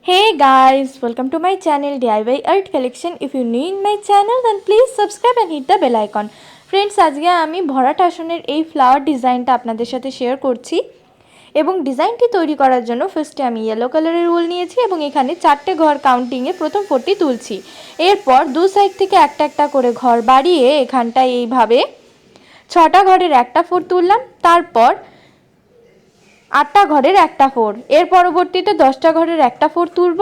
Hey guys, welcome to my channel DIY Art Collection. If you're new in my channel then please subscribe and hit the bell icon. Friends, আজকে আমি ভরাট আসনের এই flower ডিজাইনটা আপনাদের সাথে share করছি এবং ডিজাইনটি তৈরি করার জন্য ফার্স্টে আমি ইয়েলো কালারের উল নিয়েছি এবং এখানে চারটে ঘর কাউন্টিংয়ে প্রথম ফোরটি তুলছি। এরপর দু সাইড থেকে একটা একটা করে ঘর বাড়িয়ে এখানটায় এইভাবে 6টা ঘরের একটা ফোর তুললাম। তারপর 8টা ঘরের একটা ফোর, এর পরবর্তীতে 10টা ঘরের একটা ফোর তুলব।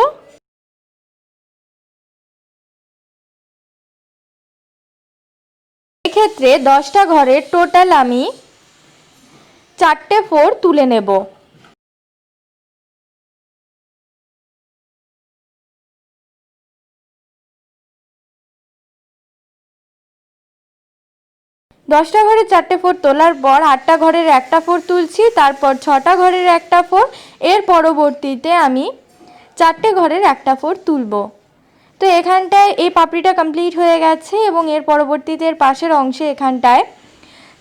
এক্ষেত্রে 10টা ঘরের টোটাল আমি 4টে ফোর তুলে নেব। দশটা ঘরের 4টে ফোর তোলার পর 8টা ঘরের একটা ফোর তুলছি, তারপর 6টা ঘরের একটা ফোর, এর পরবর্তীতে আমি 4টে ঘরের একটা ফোর তুলব। তো এখানটায় এই পাপড়িটা কমপ্লিট হয়ে গেছে এবং এর পরবর্তীতে এর পাশের অংশে এখানটায়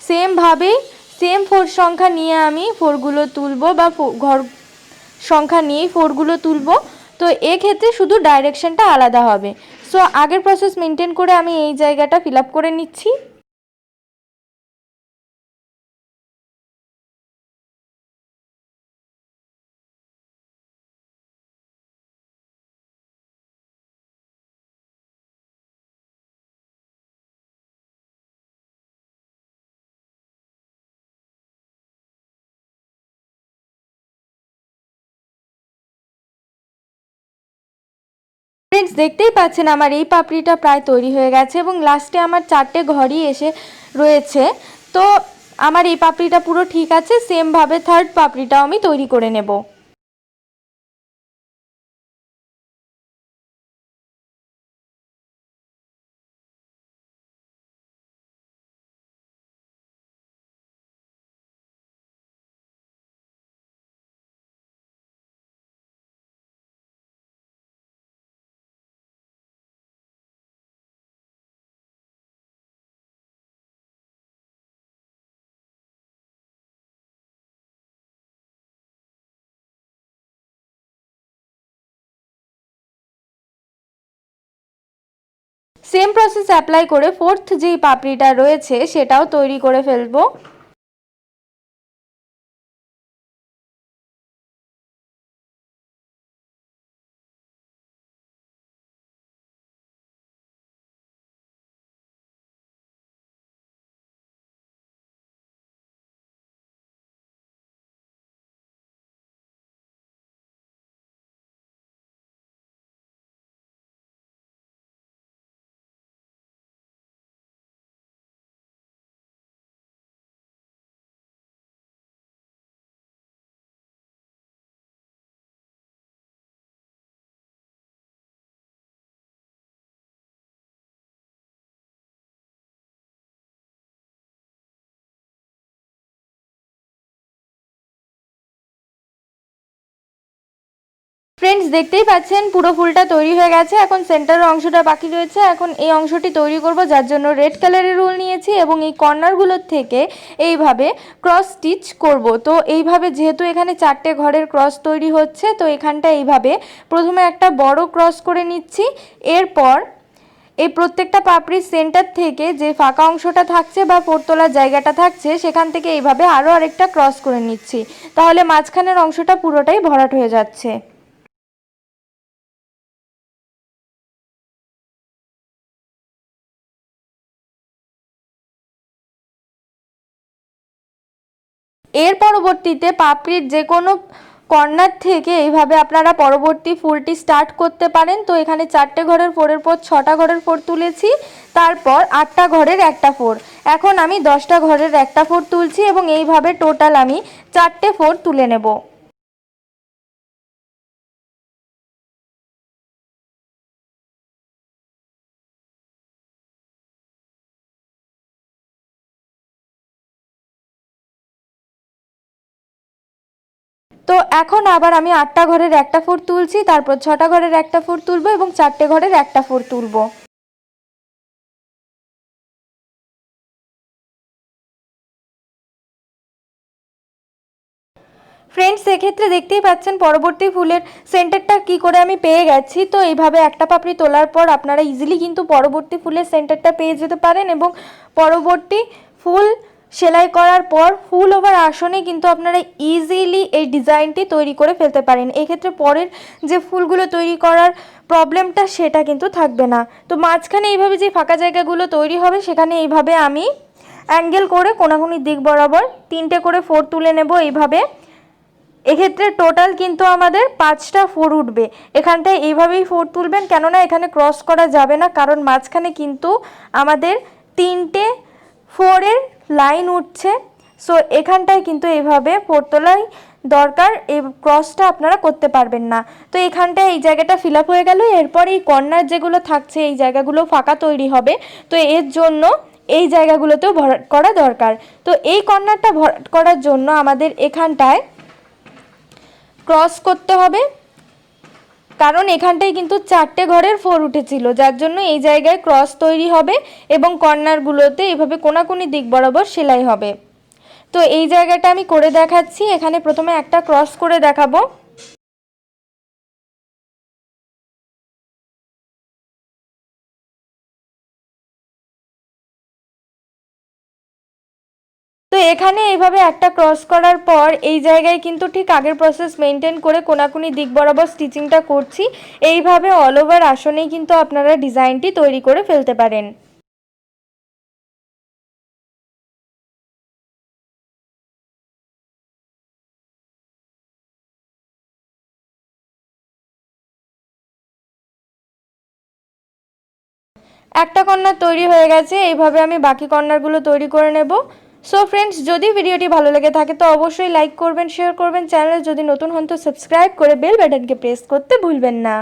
সেমভাবেই সেম ফোর সংখ্যা নিয়ে আমি ফোরগুলো তুলব বা ঘর সংখ্যা নিয়েই ফোরগুলো তুলব। তো এক্ষেত্রে শুধু ডাইরেকশনটা আলাদা হবে। সো আগের প্রসেস মেনটেন করে আমি এই জায়গাটা ফিল আপ করে নিচ্ছি। ফ্রেন্ডস, দেখতেই পাচ্ছেন আমার এই পাপড়িটা প্রায় তৈরি হয়ে গেছে এবং লাস্টে আমার 4টে ঘরই এসে রয়েছে। তো আমার এই পাপড়িটা পুরো ঠিক আছে। সেমভাবে থার্ড পাপড়িটাও আমি তৈরি করে নেব। সেম প্রসেস অ্যাপ্লাই করে ফোর্থ যেই পাপড়িটা রয়েছে সেটাও তৈরি করে ফেলবো। ফ্রেন্ডস, দেখতেই পাচ্ছেন পুরো ফুলটা তৈরি হয়ে গেছে। এখন সেন্টারের অংশটা বাকি রয়েছে। এখন এই অংশটি তৈরি করব, যার জন্য রেড কালারের উল নিয়েছি এবং এই কর্নারগুলোর থেকে এইভাবে ক্রস স্টিচ করব। তো এইভাবে যেহেতু এখানে 4টে ঘরের ক্রস তৈরি হচ্ছে, তো এখানটা এইভাবে প্রথমে একটা বড় ক্রস করে নিচ্ছি। এরপর এই প্রত্যেকটা পাপড়ির সেন্টার থেকে যে ফাঁকা অংশটা থাকছে বা ফোর তোলার জায়গাটা থাকছে সেখান থেকে এইভাবে আরও আরেকটা ক্রস করে নিচ্ছি। তাহলে মাঝখানের অংশটা পুরোটাই ভরাট হয়ে যাচ্ছে। এর পরবর্তীতে পাপড়ির যে কোনো কর্নার থেকে এইভাবে আপনারা পরবর্তী ফুলটি স্টার্ট করতে পারেন। তো এখানে 4টে ঘরের ফোরের পর 6টা ঘরের ফোর তুলেছি, তারপর 8টা ঘরের একটা ফোর। এখন আমি 10টা ঘরের একটা ফোর তুলছি এবং এইভাবে টোটাল আমি 4টে ফোর তুলে নেব। তো এখন আবার আমি 8টা ঘরের একটা ফোর তুলছি, তারপর 6টা ঘরের একটা ফোর তুলবো এবং 4টে ঘরের একটা ফোর তুলবো। ফ্রেন্ডস সেক্ষেত্রে দেখতেই পাচ্ছেন পরবর্তী ফুলের সেন্টারটা কি করে আমি পেয়ে গেছি। তো এইভাবে একটা পাপড়ি তোলার পর আপনারা ইজিলি কিন্তু পরবর্তী ফুলের সেন্টারটা পেয়ে যেতে পারেন এবং পরবর্তী ফুল সেলাই করার পর ফুল ওভার আসনে কিন্তু আপনারা ইজিলি এই ডিজাইনটি তৈরি করে ফেলতে পারেন। এক্ষেত্রে পরের যে ফুলগুলো তৈরি করার প্রবলেমটা সেটা কিন্তু থাকবে না। তো মাঝখানে এইভাবে যে ফাঁকা জায়গাগুলো তৈরি হবে সেখানে এইভাবে আমি অ্যাঙ্গেল করে কোনাকুনি দিক বরাবর 3টে করে 4 তুলে নেব এইভাবে। এক্ষেত্রে টোটাল কিন্তু আমাদের 5টা 4 উঠবে। এখানটায় এইভাবেই 4 তুলবেন, কেননা এখানে ক্রস করা যাবে না, কারণ মাঝখানে কিন্তু আমাদের 3টে 4-এর লাইন উঠছে। সো এখানটায় কিন্তু এইভাবে 4 তোলাই দরকার, এই ক্রসটা আপনারা করতে পারবেন না। তো এখানটায় এই জায়গাটা ফিল আপ হয়ে গেল। এরপর এই কর্নার যেগুলো থাকছে এই জায়গাগুলো ফাঁকা তৈরি হবে, তো এর জন্য এই জায়গাগুলোতেও ভরাট করা দরকার। তো এই কর্নারটা ভরাট করার জন্য আমাদের এখানটায় ক্রস করতে হবে, কারণ এখানটায় কিন্তু 4টে ঘরের 4 উঠেছিল, যার জন্য এই জায়গায় ক্রস তৈরি হবে এবং কর্নারগুলোতে এইভাবে কোনাকুনি দিক বরাবর সেলাই হবে। তো এই জায়গাটা আমি করে দেখাচ্ছি। এখানে প্রথমে একটা ক্রস করে দেখাবো। তো এখানে এইভাবে একটা ক্রস করার পর এই জায়গায় কিন্তু ঠিক আগের প্রসেস মেনটেন করে কোনাকুনি দিক বরাবর স্টিচিংটা করছি। এইভাবে অল ওভার আসনেই কিন্তু আপনারা ডিজাইনটি তৈরি করে ফেলতে পারেন। একটা কর্নার তৈরি হয়ে গেছে, এইভাবে আমি বাকি কর্নারগুলো তৈরি করে নেব। সো ফ্রেন্ডস, যদি ভিডিওটি ভালো লেগে থাকে তো অবশ্যই লাইক করবেন, শেয়ার করবেন, চ্যানেল যদি নতুন হন তো সাবস্ক্রাইব করে বেল বাটনকে প্রেস করতে ভুলবেন না।